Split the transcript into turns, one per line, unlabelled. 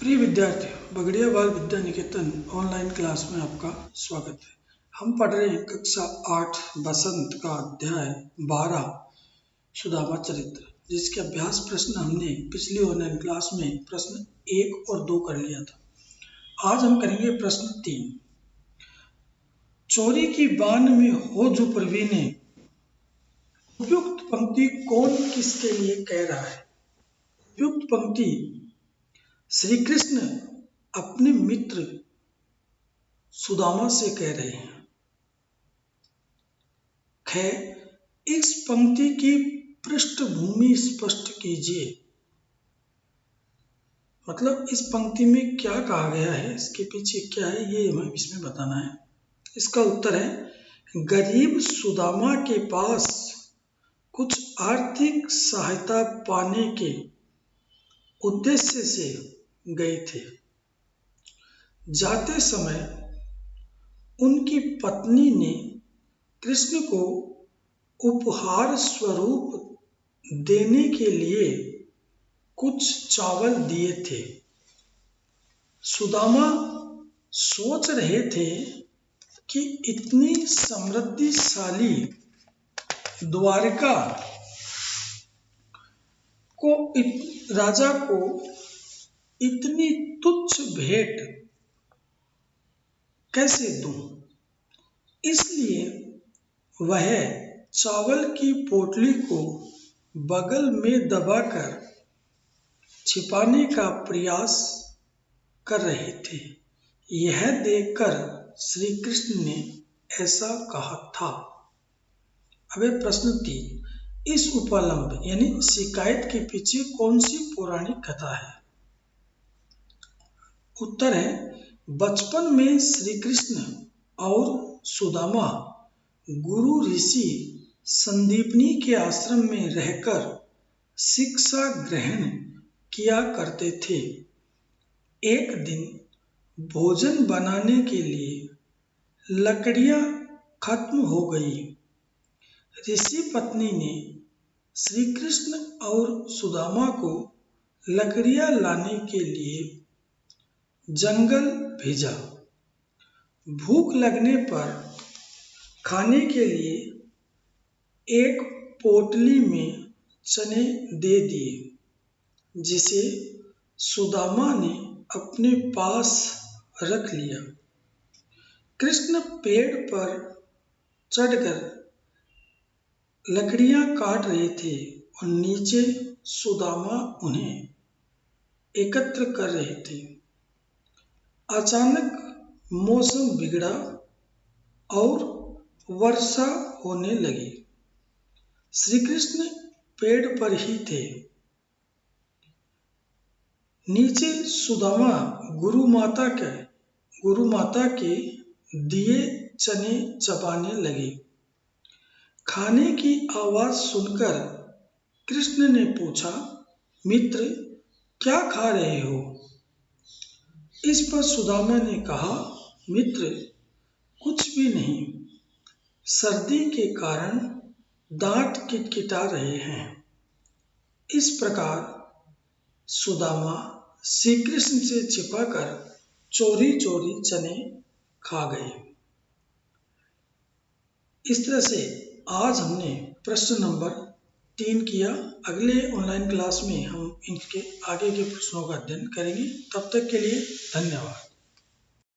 प्रिय विद्यार्थियों, बगड़िया बाल विद्या निकेतन ऑनलाइन क्लास में आपका स्वागत है। हम पढ़ रहे हैं कक्षा 8 बसंत का अध्याय 12 सुदामा चरित्र, जिसके अभ्यास प्रश्न हमने पिछली ऑनलाइन क्लास में प्रश्न 1 और 2 कर लिया था। आज हम करेंगे प्रश्न 3। चोरी की बान में हो जो प्रवीणे, उपयुक्त पंक्ति कौन किसके लिए कह रहा है? उपयुक्त पंक्ति श्री कृष्ण अपने मित्र सुदामा से कह रहे हैं। इस पंक्ति की पृष्ठभूमि स्पष्ट कीजिए। मतलब इस पंक्ति में क्या कहा गया है, इसके पीछे क्या है, ये हमें इसमें बताना है। इसका उत्तर है, गरीब सुदामा के पास कुछ आर्थिक सहायता पाने के उद्देश्य से गए थे। जाते समय उनकी पत्नी ने कृष्ण को उपहार स्वरूप देने के लिए कुछ चावल दिए थे। सुदामा सोच रहे थे कि इतनी समृद्धिशाली द्वारिका को राजा को इतनी तुच्छ भेंट कैसे दूं, इसलिए वह चावल की पोटली को बगल में दबाकर छिपाने का प्रयास कर रहे थे। यह देखकर श्री कृष्ण ने ऐसा कहा था। अब प्रश्न 3, इस उपलम्ब यानी शिकायत के पीछे कौन सी पौराणिक कथा है? उत्तर है, बचपन में श्री कृष्ण और सुदामा गुरु ऋषि संदीपनी के आश्रम में रहकर शिक्षा ग्रहण किया करते थे। एक दिन भोजन बनाने के लिए लकड़ियां खत्म हो गई। ऋषि पत्नी ने श्री कृष्ण और सुदामा को लकड़ियां लाने के लिए जंगल भेजा। भूख लगने पर खाने के लिए एक पोटली में चने दे दिए, जिसे सुदामा ने अपने पास रख लिया। कृष्ण पेड़ पर चढ़कर लकड़ियां काट रहे थे और नीचे सुदामा उन्हें एकत्र कर रहे थे। अचानक मौसम बिगड़ा और वर्षा होने लगी। श्री कृष्ण पेड़ पर ही थे। नीचे सुदामा गुरु माता के दिए चने चबाने लगे। खाने की आवाज सुनकर कृष्ण ने पूछा, मित्र, क्या खा रहे हो? इस पर सुदामा ने कहा, मित्र, कुछ भी नहीं, सर्दी के कारण दांत किटकिटा रहे हैं। इस प्रकार सुदामा श्री कृष्ण से छिपाकर चोरी चोरी चने खा गए। इस तरह से आज हमने प्रश्न नंबर 3 किया। अगले ऑनलाइन क्लास में हम इनके आगे के प्रश्नों का अध्ययन करेंगे। तब तक के लिए धन्यवाद।